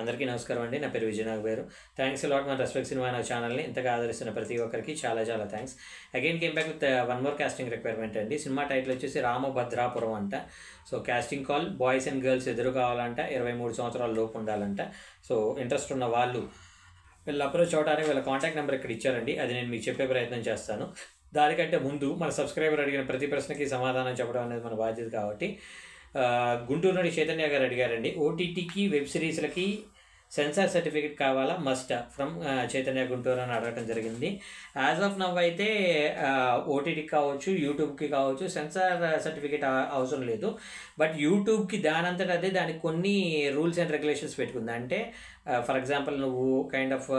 అందరికీ నమస్కారం అండి. నా పేరు విజయనాగ్ గారు. థ్యాంక్స్ అలాట్ మన రెస్పెక్ట్ సినిమా నా ఛానల్ని ఇంతగా ఆదరిస్తున్న ప్రతి ఒక్కరికి చాలా చాలా thanks. Again came back with one more casting requirement అండి. సినిమా టైటిల్ వచ్చేసి రామభద్రాపురం అంట. So casting call boys and girls ఎదురు కావాలంట, 23 సంవత్సరాల లోపు ఉండాలంట. సో ఇంట్రెస్ట్ ఉన్న వాళ్ళు వీళ్ళు అప్రోచ్ అవడానికి వీళ్ళ కాంటాక్ట్ నెంబర్ ఇక్కడ ఇచ్చారండి. అది నేను మీకు చెప్పే ప్రయత్నం చేస్తాను. దానికంటే ముందు మన సబ్స్క్రైబర్ అడిగిన ప్రతి ప్రశ్నకి సమాధానం చెప్పడం అనేది మన బాధ్యత కాబట్టి గుంటూరు నుండి చైతన్య గారు అడిగారండి. ఓటీటీకి వెబ్ సిరీస్లకి సెన్సార్ సర్టిఫికేట్ కావాలా మస్ట్ ఫ్రమ్ చైతన్య గుంటూరు అని అడగటం జరిగింది. యాజ్ ఆఫ్ నవ్ అయితే ఓటీటీకి కావచ్చు, యూట్యూబ్కి కావచ్చు సెన్సార్ సర్టిఫికేట్ అవసరం లేదు. బట్ యూట్యూబ్కి దానంతటా అదే దానికి కొన్ని రూల్స్ అండ్ రెగ్యులేషన్స్ పెట్టుకుంది. అంటే ఫర్ ఎగ్జాంపుల్ నువ్వు kind of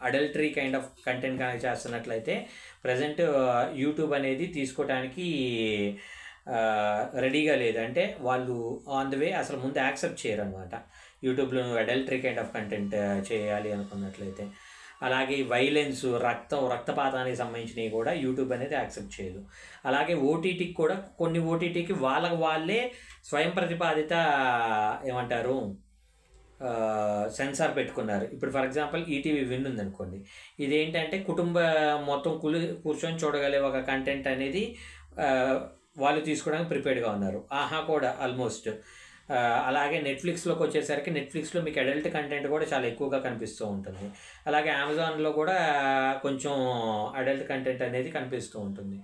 adultery kind of content కనుక చేస్తున్నట్లయితే ప్రజెంట్ యూట్యూబ్ అనేది తీసుకోవడానికి రెడీగా లేదు. అంటే వాళ్ళు ఆన్ ద వే అసలు ముందు యాక్సెప్ట్ చేయరు అనమాట. యూట్యూబ్లో నువ్వు అడల్టరీ కైండ్ ఆఫ్ కంటెంట్ చేయాలి అనుకున్నట్లయితే. అలాగే వైలెన్స్, రక్తపాతానికి సంబంధించినవి కూడా యూట్యూబ్ అనేది యాక్సెప్ట్ చేయదు. అలాగే ఓటీటీకి కూడా కొన్ని ఓటీటీకి వాళ్ళే స్వయం ప్రతిపాదిత ఏమంటారు సెన్సార్ పెట్టుకున్నారు. ఇప్పుడు ఫర్ ఎగ్జాంపుల్ ఈటీవీ విన్ ఉందనుకోండి, ఇదేంటంటే కుటుంబ మొత్తం కూర్చొని చూడగలే ఒక కంటెంట్ అనేది వాళ్ళు తీసుకోవడానికి ప్రిపేర్డ్గా ఉన్నారు. ఆహా కూడా ఆల్మోస్ట్. అలాగే నెట్ఫ్లిక్స్లోకి వచ్చేసరికి నెట్ఫ్లిక్స్లో మీకు అడల్ట్ కంటెంట్ కూడా చాలా ఎక్కువగా కనిపిస్తూ ఉంటుంది. అలాగే అమెజాన్లో కూడా కొంచెం అడల్ట్ కంటెంట్ అనేది కనిపిస్తూ ఉంటుంది.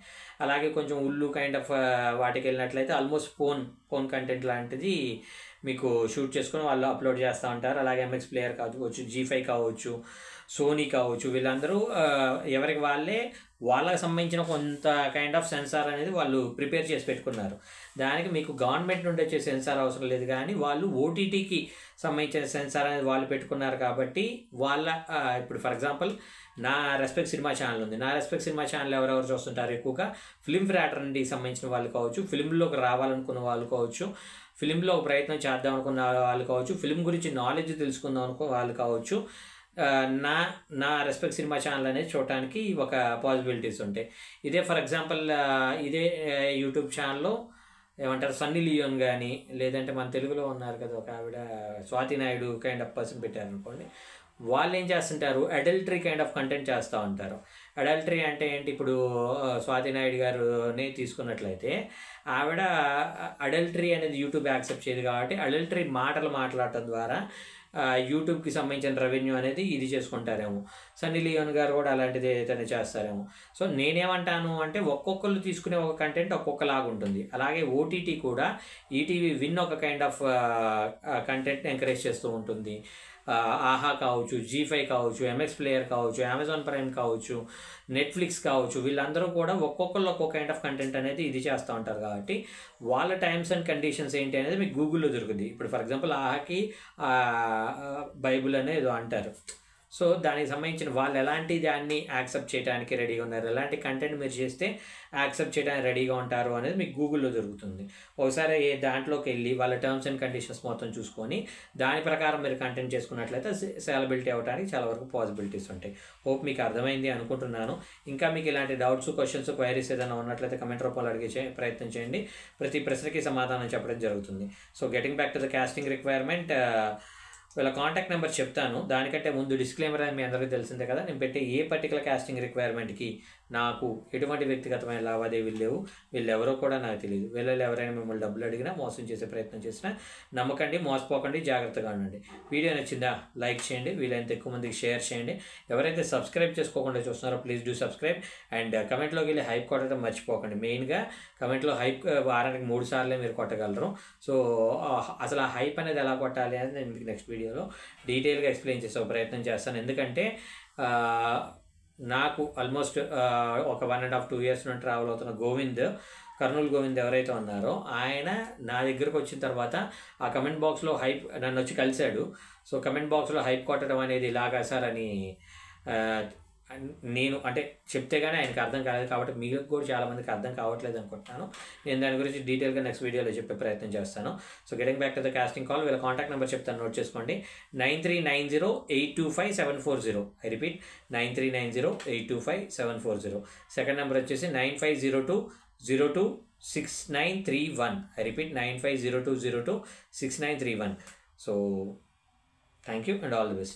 అలాగే కొంచెం ఉల్లు కైండ్ ఆఫ్ వాటికి వెళ్ళినట్లయితే ఆల్మోస్ట్ ఫోన్ కంటెంట్ లాంటిది మీకు షూట్ చేసుకొని వాళ్ళు అప్లోడ్ చేస్తూ ఉంటారు. అలాగే ఎంఎక్స్ ప్లేయర్ కావచ్చు, G5 కావచ్చు, సోనీ కావచ్చు, వీళ్ళందరూ ఎవరికి వాళ్ళకి సంబంధించిన కొంత కైండ్ ఆఫ్ సెన్సార్ అనేది వాళ్ళు ప్రిపేర్ చేసి పెట్టుకున్నారు. దానికి మీకు గవర్నమెంట్ నుండి వచ్చే సెన్సార్ అవసరం లేదు. కానీ వాళ్ళు ఓటీటీకి సంబంధించిన సెన్సార్ అనేది వాళ్ళు పెట్టుకున్నారు కాబట్టి ఇప్పుడు ఫర్ ఎగ్జాంపుల్ నా రెస్పెక్ట్ సినిమా ఛానల్ ఉంది. నా రెస్పెక్ట్ సినిమా ఛానల్ ఎవరెవరు చూస్తుంటారు ఎక్కువగా? ఫిల్మ్ ఫ్రాటర్నిటీకి సంబంధించిన వాళ్ళు కావచ్చు, ఫిల్మ్లోకి రావాలనుకున్న వాళ్ళు కావచ్చు, ఫిల్మ్లో ఒక ప్రయత్నం చేద్దాం అనుకున్న వాళ్ళు కావచ్చు, ఫిల్మ్ గురించి నాలెడ్జ్ తెలుసుకుందాం అనుకున్న వాళ్ళు కావచ్చు. నా రెస్పెక్ట్ సినిమా ఛానల్ అనేది చూడటానికి ఒక పాసిబిలిటీస్ ఉంటాయి. ఇదే ఫర్ ఎగ్జాంపుల్ ఇదే యూట్యూబ్ ఛానల్లో ఏమంటారు సన్నీ లియోన్ కానీ, లేదంటే మన తెలుగులో ఉన్నారు కదా ఒక ఆవిడ Swathi Naidu kind of person పెట్టారనుకోండి, వాళ్ళు ఏం చేస్తుంటారు అడల్టరీ కైండ్ ఆఫ్ కంటెంట్ చేస్తూ ఉంటారు. అడల్టరీ అంటే ఏంటి? ఇప్పుడు స్వాతి నాయుడు గారుని తీసుకున్నట్లయితే ఆవిడ అడల్టరీ అనేది యూట్యూబ్ యాక్సెప్ట్ చేయదు కాబట్టి అడల్టరీ మాటలు మాట్లాడటం ద్వారా యూట్యూబ్కి సంబంధించిన రెవెన్యూ అనేది ఇది చేసుకుంటారేమో. సన్నీ లియోన్ గారు కూడా అలాంటిది ఏదైతే చేస్తారేమో. సో నేనేమంటాను అంటే ఒక్కొక్కరు తీసుకునే ఒక కంటెంట్ ఒక్కొక్కలాగా ఉంటుంది. అలాగే ఓటీటీ కూడా ఈటీవీ విన్ ఒక కైండ్ ఆఫ్ కంటెంట్ని ఎంకరేజ్ చేస్తూ ఉంటుంది. ఆహా కావచ్చు, G5 కావచ్చు, ఎంఎక్స్ ప్లేయర్ కావచ్చు, అమెజాన్ ప్రైమ్ కావచ్చు, నెట్ఫ్లిక్స్ కావచ్చు, వీళ్ళందరూ కూడా ఒక్కొక్కళ్ళు ఒక్కొక్క కైండ్ ఆఫ్ కంటెంట్ అనేది ఇది చేస్తూ ఉంటారు. కాబట్టి వాళ్ళ టైమ్స్ అండ్ కండిషన్స్ ఏంటి అనేది మీకు గూగుల్లో దొరుకుతుంది. ఇప్పుడు ఫర్ ఎగ్జాంపుల్ ఆహాకి బైబుల్ అనేది అంటారు. సో దానికి సంబంధించిన వాళ్ళు ఎలాంటి దాన్ని యాక్సెప్ట్ చేయడానికి రెడీగా ఉన్నారు, ఎలాంటి కంటెంట్ మీరు చేస్తే యాక్సెప్ట్ చేయడానికి రెడీగా ఉంటారు అనేది మీకు గూగుల్లో దొరుకుతుంది. ఒకసారి దాంట్లోకి వెళ్ళి వాళ్ళ టర్మ్స్ అండ్ కండిషన్స్ మొత్తం చూసుకొని దాని ప్రకారం మీరు కంటెంట్ చేసుకున్నట్లయితే సేలబిలిటీ అవ్వడానికి చాలా వరకు పాసిబిలిటీస్ ఉంటాయి. హోప్ మీకు అర్థమైంది అనుకుంటున్నాను. ఇంకా మీకు ఇలాంటి డౌట్స్, క్వశ్చన్స్, క్వైరీస్ ఏదైనా ఉన్నట్లయితే కమెంట్ రూపంలో అడిగే ప్రయత్నం చేయండి. ప్రతి ప్రశ్నకి సమాధానం చెప్పడం జరుగుతుంది. So getting back to the casting requirement, వీళ్ళ కాంటాక్ట్ నెంబర్ చెప్తాను. దానికంటే ముందు డిస్క్లైమర్ అని మీ అందరికీ తెలిసిందే కదా, నేను పెట్టే ఏ పర్టికులర్ కాస్టింగ్ రిక్వైర్మెంట్కి నాకు ఎటువంటి వ్యక్తిగతమైన లావాదేవీలు లేవు. వీళ్ళెవరో కూడా నాకు తెలియదు. వీళ్ళలో ఎవరైనా మిమ్మల్ని డబ్బులు అడిగినా, మోసం చేసే ప్రయత్నం చేసినా నమ్మకండి, మోసపోకండి, జాగ్రత్తగా ఉండండి. వీడియో నచ్చిందా లైక్ చేయండి, వీలైనంత ఎక్కువ మందికి షేర్ చేయండి. ఎవరైతే సబ్స్క్రైబ్ చేసుకోకుండా చూస్తున్నారో ప్లీజ్ డూ సబ్స్క్రైబ్. అండ్ కమెంట్లోకి వెళ్ళి హైప్ కొట్టడం మర్చిపోకండి. మెయిన్గా కమెంట్లో హైప్ వారానికి 3 సార్లే మీరు కొట్టగలరు. సో అసలు ఆ హైప్ అనేది ఎలా కొట్టాలి అనేది నేను మీకు నెక్స్ట్ వీడియోలో డీటెయిల్గా ఎక్స్ప్లెయిన్ చేసే ప్రయత్నం చేస్తాను. ఎందుకంటే నాకు ఆల్మోస్ట్ ఒక 1.5-2 years నుండి ట్రావెల్ అవుతున్న కర్నూలు గోవింద్ ఎవరైతే ఉన్నారో ఆయన నా దగ్గరకు వచ్చిన తర్వాత ఆ కమెంట్ బాక్స్లో హైప్ నన్ను వచ్చి కలిశాడు. సో కమెంట్ బాక్స్లో హైప్ కొట్టడం అనేది ఇలాగా సార్ అని నేను అంటే చెప్తే కానీ ఆయనకు అర్థం కాలేదు. కాబట్టి మీకు కూడా చాలామందికి అర్థం కావట్లేదు అనుకుంటున్నాను. నేను దాని గురించి డీటెయిల్గా నెక్స్ట్ వీడియోలో చెప్పే ప్రయత్నం చేస్తాను. So getting back to the casting call, వీళ్ళ కాంటాక్ట్ నెంబర్ చెప్తాను, నోట్ చేసుకోండి. 9390825740. I repeat 9390825740. సెకండ్ నెంబర్ వచ్చేసి 9502026931. I repeat 9502026931. So thank you and all the best.